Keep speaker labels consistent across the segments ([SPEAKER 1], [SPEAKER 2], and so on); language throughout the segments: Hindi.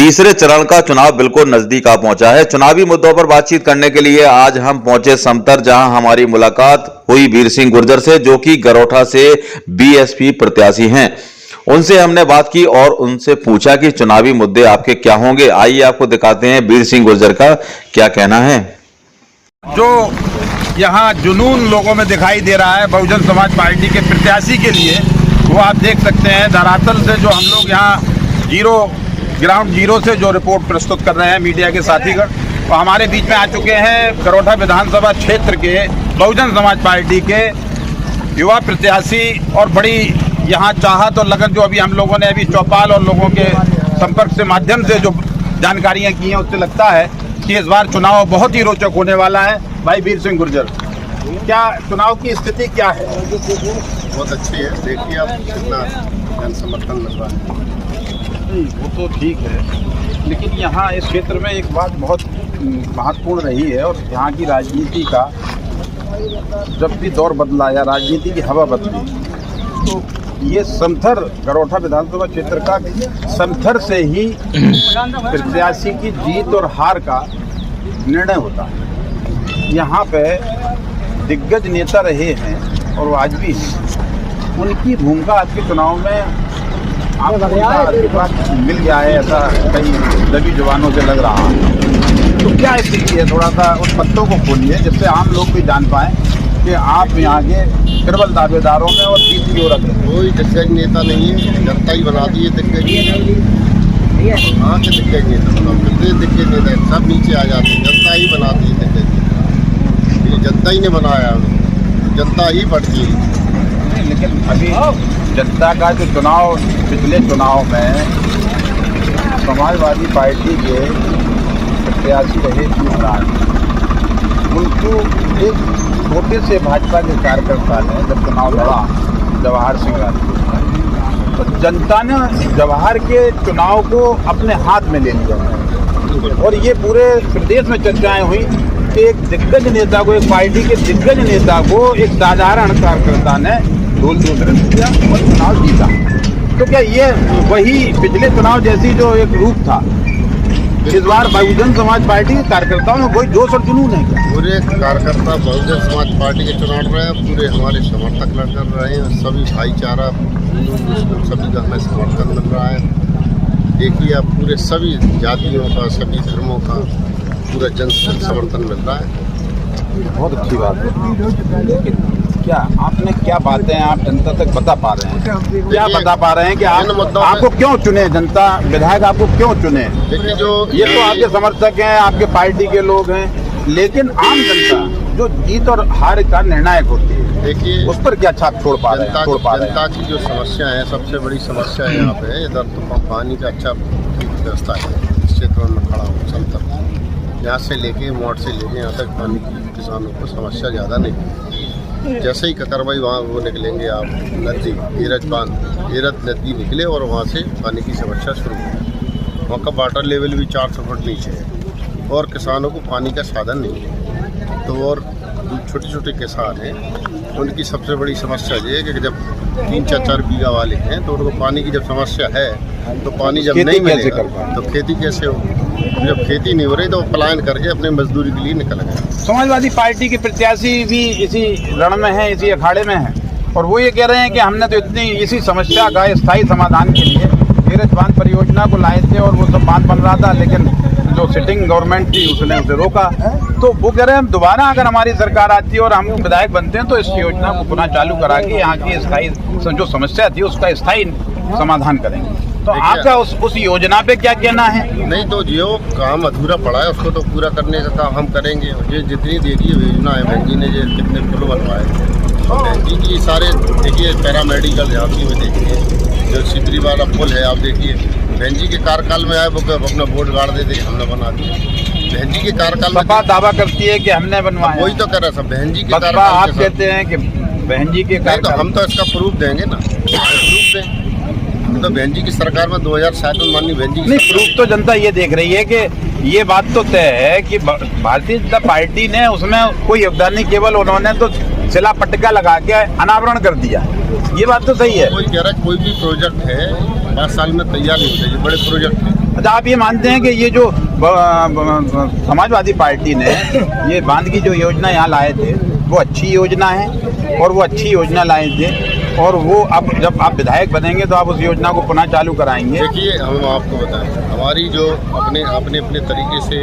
[SPEAKER 1] तीसरे चरण का चुनाव बिल्कुल नजदीक आ पहुंचा है। चुनावी मुद्दों पर बातचीत करने के लिए आज हम पहुंचे समतर, जहां हमारी मुलाकात हुई वीर सिंह गुर्जर से, जो कि गरोठा से बीएसपी प्रत्याशी हैं। उनसे हमने बात की और उनसे पूछा कि चुनावी मुद्दे आपके क्या होंगे। आइए आपको दिखाते हैं वीर सिंह गुर्जर का क्या कहना है।
[SPEAKER 2] जो यहाँ जुनून लोगों में दिखाई दे रहा है बहुजन समाज पार्टी के प्रत्याशी के लिए, वो आप देख सकते हैं। धरातल से जो हम लोग यहाँ ग्राउंड जीरो से जो रिपोर्ट प्रस्तुत कर रहे हैं मीडिया के साथीगण, वो हमारे बीच में आ चुके हैं गरोठा विधानसभा क्षेत्र के बहुजन समाज पार्टी के युवा प्रत्याशी। और बड़ी यहाँ चाहत और लगन जो अभी हम लोगों ने अभी चौपाल और लोगों के संपर्क से माध्यम से जो जानकारियाँ की हैं, उससे लगता है कि इस बार चुनाव बहुत ही रोचक होने वाला है। भाई वीर सिंह गुर्जर, क्या चुनाव की स्थिति क्या है?
[SPEAKER 3] बहुत अच्छी है। देखिए आप कितना जन समर्थन मिल रहा है।
[SPEAKER 2] वो तो ठीक है, लेकिन यहाँ इस क्षेत्र में एक बात बहुत महत्वपूर्ण रही है, और यहाँ की राजनीति का जब भी दौर बदला या राजनीति की हवा बदली, तो ये समथर गरोठा विधानसभा क्षेत्र का समथर से ही प्रत्याशी की जीत और हार का निर्णय होता है। यहाँ पे दिग्गज नेता रहे हैं और वो आज भी उनकी भूमिका आज के चुनाव में आपको मिल गया है, ऐसा कई दबी जवानों से लग रहा है। तो क्या स्थिति है? थोड़ा सा उन पत्तों को खोलिए जिससे आम लोग भी जान पाएँ कि आप यहाँ के प्रबल दावेदारों में और तीसरी ओर
[SPEAKER 3] कोई दिग्गज नेता नहीं है, जनता ही बनाती है दिग्गज नेता। हाँ के दिग्गज नेता बताओ, कितने दिग्गज नेता है? सब नीचे आ जाते हैं, जनता ही बनाती है दिग्गज नेता। ये जनता ही ने बनाया, जनता ही बढ़ती है।
[SPEAKER 2] लेकिन अभी जनता का जो चुनाव, पिछले चुनाव में समाजवादी पार्टी के प्रत्याशी रहे शिवराज, उनको एक छोटे से भाजपा के कार्यकर्ता ने जब चुनाव लड़ा, जवाहर सिंह राजपूत, तो जनता ने जवाहर के चुनाव को अपने हाथ में ले लिया। और ये पूरे प्रदेश में चर्चाएं हुई कि एक दिग्गज नेता को, एक पार्टी के दिग्गज नेता को एक साधारण कार्यकर्ता ने धूल दूसरे दिया और चुनाव जीता। तो क्या ये वही पिछले चुनाव जैसी जो एक रूप था, इस बार बहुजन समाज पार्टी के कार्यकर्ताओं में कोई जोश और जुनून है क्या?
[SPEAKER 3] पूरे कार्यकर्ता बहुजन समाज पार्टी के चुनाव लड़ रहे हैं, पूरे हमारे समर्थक लड़ रहे हैं, सभी भाईचारा सभी का हमें समर्थन मिल रहा है। देखिए आप पूरे सभी जातियों का, सभी धर्मों का पूरा जन समर्थन मिल रहा है।
[SPEAKER 2] बहुत अच्छी बात है। लेकिन क्या आपने क्या बातें आप जनता तक बता पा रहे हैं? क्या बता पा रहे हैं कि आपको क्यों चुने जनता, विधायक आपको क्यों चुने?
[SPEAKER 3] देखिए जो
[SPEAKER 2] ये तो आपके समर्थक हैं, आपके पार्टी के लोग हैं, लेकिन आम जनता जो जीत और हार का निर्णायक होती है,
[SPEAKER 3] देखिए
[SPEAKER 2] उस पर क्या छाप छोड़ पा रहे हैं?
[SPEAKER 3] जनता की जो समस्या है, सबसे बड़ी समस्या है यहाँ पे, इधर तो पानी का अच्छा व्यवस्था है। इस क्षेत्र में खड़ा हूँ समतल, यहाँ से लेके मोड़ से लेके यहाँ तक पानी की किसानों को समस्या ज़्यादा नहीं। जैसे ही ककरबाई वहाँ वो निकलेंगे आप नदी एरत नदी निकले और वहाँ से पानी की समस्या शुरू हुई। वहाँ का वाटर लेवल भी 400 फुट नीचे है और किसानों को पानी का साधन नहीं है। तो और छोटे छोटे किसान हैं, उनकी सबसे बड़ी समस्या ये है कि जब 3-4 बीघा वाले हैं तो उनको पानी की जब समस्या है, तो पानी जब नहीं मिलेगा तो खेती कैसे हो? जब खेती नहीं हो रही तो पलायन करके अपने मजदूरी के लिए निकल गए।
[SPEAKER 2] समाजवादी पार्टी के प्रत्याशी भी इसी रण में है, इसी अखाड़े में है, और वो ये कह रहे हैं कि हमने तो इतनी इसी समस्या का स्थायी समाधान के लिए नीरज बांध परियोजना को लाए थे और वो सब बांध बन रहा था, लेकिन जो सिटिंग गवर्नमेंट थी उसने उसे रोका। तो वो कह रहे हैं हम दोबारा अगर हमारी सरकार आती है और हम विधायक बनते हैं तो इस योजना को पुनः चालू करा के यहाँ की स्थायी जो समस्या थी उसका स्थायी समाधान करेंगे। तो आपका उस योजना पे क्या कहना है?
[SPEAKER 3] नहीं तो जो काम अधूरा पड़ा है उसको तो पूरा करने का काम हम करेंगे। ये जितनी देखिए योजना है, बहन जी ने जो कितने पुल बनवाए, बहन जी की सारे देखिए पैरामेडिकल झांसी में देखिए, जो सिपरी वाला पुल है आप देखिए, बहन जी के कार्यकाल में आए वो अपना वोट गाड़ देते कि हमने बना दिया। बहन जी के कार्यकाल में
[SPEAKER 2] दावा करती है कि हमने बनवाया,
[SPEAKER 3] वही तो कर रहा था बहन जी के कार्यकाल।
[SPEAKER 2] आप कहते हैं कि बहन जी के कार्यकाल,
[SPEAKER 3] तो हम तो इसका प्रूफ देंगे ना, प्रूफ दें। तो बहन जी की सरकार में 2007 में माननीय बहन जी,
[SPEAKER 2] नहीं प्रूफ तो जनता ये देख रही है कि ये बात तो तय है कि भारतीय जनता पार्टी ने उसमें कोई योगदान नहीं, केवल उन्होंने तो शिला पट्टिका लगा के अनावरण कर दिया। ये बात तो सही है।
[SPEAKER 3] कोई कह रहा है कोई भी प्रोजेक्ट है 5 साल में तैयार नहीं होता, ये बड़े प्रोजेक्ट है।
[SPEAKER 2] अच्छा, आप ये मानते हैं कि ये जो समाजवादी पार्टी ने ये बांध की जो योजना यहाँ लाए थे वो अच्छी योजना है, और वो अच्छी योजना लाए थे, और वो अब जब आप विधायक बनेंगे तो आप उस योजना को पुनः चालू कराएंगे?
[SPEAKER 3] देखिए, हम आपको बताएं, हमारी जो अपने अपने तरीके से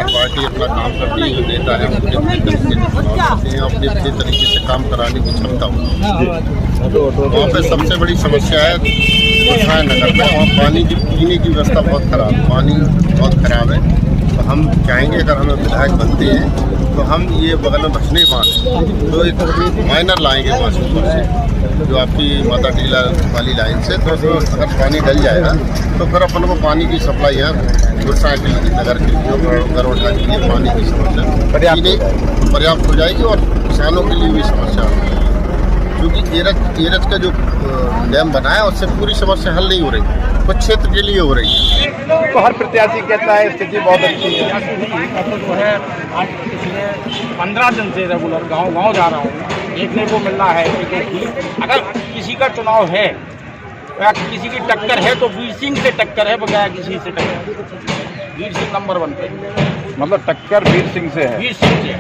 [SPEAKER 3] पार्टी अपना काम करती है, जो नेता है अपने तरीके से अपने तरीके से काम कराने की क्षमता होती है। वहाँ पे सबसे बड़ी समस्या है गोसाई नगर में, वहाँ पानी की पीने की व्यवस्था बहुत खराब है, पानी बहुत खराब है। तो हम चाहेंगे अगर हम विधायक बनते हैं तो हम ये बगल में बचने बांध तो एक माइनर लाएंगे वहाँ से ऊपर से, जो आपकी माता टीला वाली लाइन से, तो अगर पानी डल जाएगा तो फिर अपन को पानी की सप्लाई यहाँ गुरसा के लिए, नगर के लिए, गरोठा के लिए पानी की समस्या पर्याप्त हो जाएगी, और किसानों के लिए भी समस्या हो जाएगी, क्योंकि एरच का जो डैम बना है उससे पूरी समस्या हल नहीं हो रही, कुछ क्षेत्र के लिए हो रही है।
[SPEAKER 2] तो हर प्रत्याशी कहता है स्थिति बहुत अच्छी है।
[SPEAKER 4] जो है आज पिछले 15 दिन से रेगुलर गांव जा रहा हूँ, देखने को मिल रहा है कि अगर किसी का चुनाव है या किसी की टक्कर है तो वीर सिंह से टक्कर है, बगैर किसी से टक्कर वीर सिंह नंबर 1 पे।
[SPEAKER 2] मतलब टक्कर वीर सिंह से है?
[SPEAKER 4] वीर सिंह से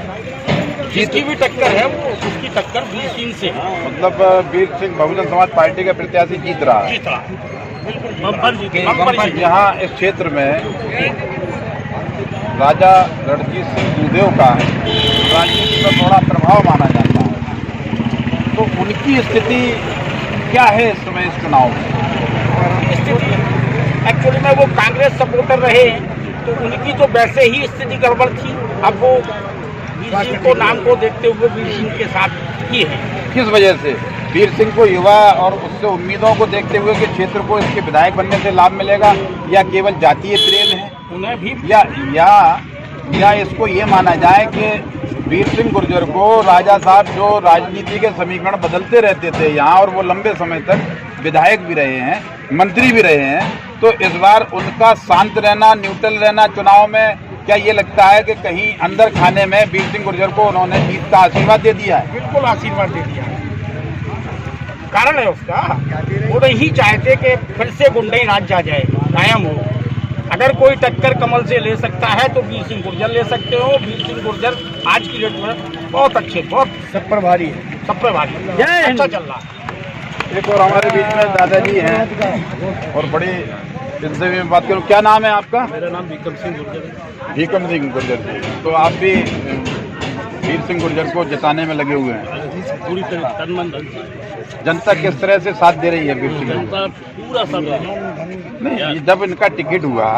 [SPEAKER 4] जिसकी भी टक्कर है वो उसकी टक्कर वीर सिंह से है।
[SPEAKER 2] मतलब वीर सिंह बहुजन समाज पार्टी का प्रत्याशी जीत रहा है?
[SPEAKER 4] जीत रहा बिल्कुल।
[SPEAKER 2] यहाँ इस क्षेत्र में राजा रणजीत सिंह दूधेव का राजनीति में थोड़ा प्रभाव माना जाता है, तो उनकी स्थिति क्या है इस समय इस चुनाव में?
[SPEAKER 4] एक्चुअली में वो कांग्रेस सपोर्टर रहे हैं, तो उनकी तो वैसे ही स्थिति गड़बड़ थी। अब वो वीर सिंह को नाम को देखते हुए वीर सिंह के साथ ही है।
[SPEAKER 2] किस वजह से? वीर सिंह को युवा और उससे उम्मीदों को देखते हुए कि क्षेत्र को इसके विधायक बनने से लाभ मिलेगा, या केवल जातीय प्रेम है
[SPEAKER 4] उन्हें भी,
[SPEAKER 2] या इसको ये माना जाए कि वीर सिंह गुर्जर को राजा साहब जो राजनीति के समीकरण बदलते रहते थे यहाँ, और वो लंबे समय तक विधायक भी रहे हैं, मंत्री भी रहे हैं, तो इस बार उनका शांत रहना, न्यूट्रल रहना चुनाव में, क्या ये लगता है कि कहीं अंदर खाने में वीर सिंह गुर्जर को उन्होंने जीत का आशीर्वाद दे दिया है?
[SPEAKER 4] बिल्कुल आशीर्वाद दे दिया है। कारण है उसका, वो नहीं चाहते कि फिर से गुंडई राज आ जाए, कायम हो। अगर कोई टक्कर कमल से ले सकता है तो वीर सिंह गुर्जर ले सकते हो। वीर सिंह गुर्जर आज की डेट में बहुत अच्छे, बहुत सब पर भारी है, सब पर भारी, अच्छा चल रहा है।
[SPEAKER 2] एक और हमारे बीच में दादाजी हैं और बड़ी इनसे भी बात करूँ। क्या नाम है आपका?
[SPEAKER 4] मेरा नाम भीकम सिंह गुर्जर है।
[SPEAKER 2] भीकम सिंह गुर्जर, तो आप भी वीर सिंह गुर्जर को जिताने में लगे हुए हैं?
[SPEAKER 4] पूरी तरह तन मन धन से।
[SPEAKER 2] जनता किस तरह से साथ दे रही है वीर सिंह?
[SPEAKER 4] जनता पूरा साथ
[SPEAKER 2] नहीं, जब इनका टिकट हुआ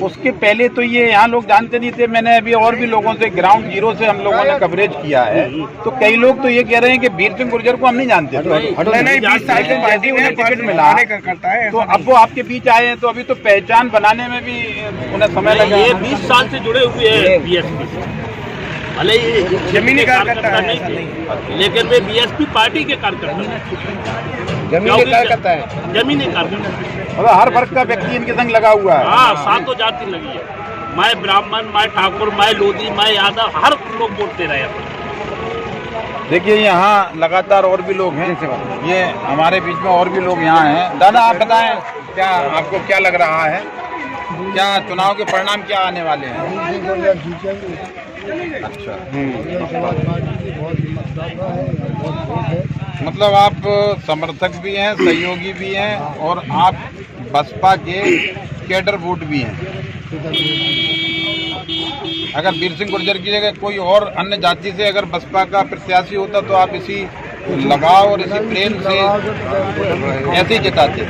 [SPEAKER 2] उसके पहले तो ये यहाँ लोग जानते नहीं थे। मैंने अभी और भी लोगों से ग्राउंड जीरो से हम लोगों ने कवरेज किया है, तो कई लोग तो ये कह रहे हैं कि वीर सिंह गुर्जर को हम नहीं जानते थे। नहीं, 20 साल के बाद उन्हें टिकट मिला तो अब वो आपके बीच आए हैं, तो अभी तो पहचान बनाने में भी उन्हें समय लगा।
[SPEAKER 4] ये 20 साल से जुड़े हुए हैं बीएसपी से, भले ही जमीनी कार्यकर्ता नहीं थे, लेकिन वे बीएसपी पार्टी के कार्यकर्ता हैं, जमीनी कार्यकर्ता।
[SPEAKER 2] मतलब हर वर्ग का व्यक्ति इनके संग लगा हुआ है।
[SPEAKER 4] हाँ, सातों जाति लगी है, मैं ब्राह्मण, मैं ठाकुर, मैं लोधी, मैं यादव, हर लोग वोट दे रहे हैं।
[SPEAKER 2] देखिए यहाँ लगातार और भी लोग हैं, ये हमारे बीच में और भी लोग यहाँ हैं। दादा आप बताएं, क्या आपको क्या लग रहा है, क्या चुनाव के परिणाम क्या आने वाले हैं? अच्छा, मतलब आप समर्थक भी हैं, सहयोगी भी हैं, और आप बसपा के कैडर वोट भी हैं। अगर वीर सिंह गुर्जर की जगह कोई और अन्य जाति से अगर बसपा का प्रत्याशी होता तो आप इसी लगाव और इसी प्रेम से ऐसे ही जिताते?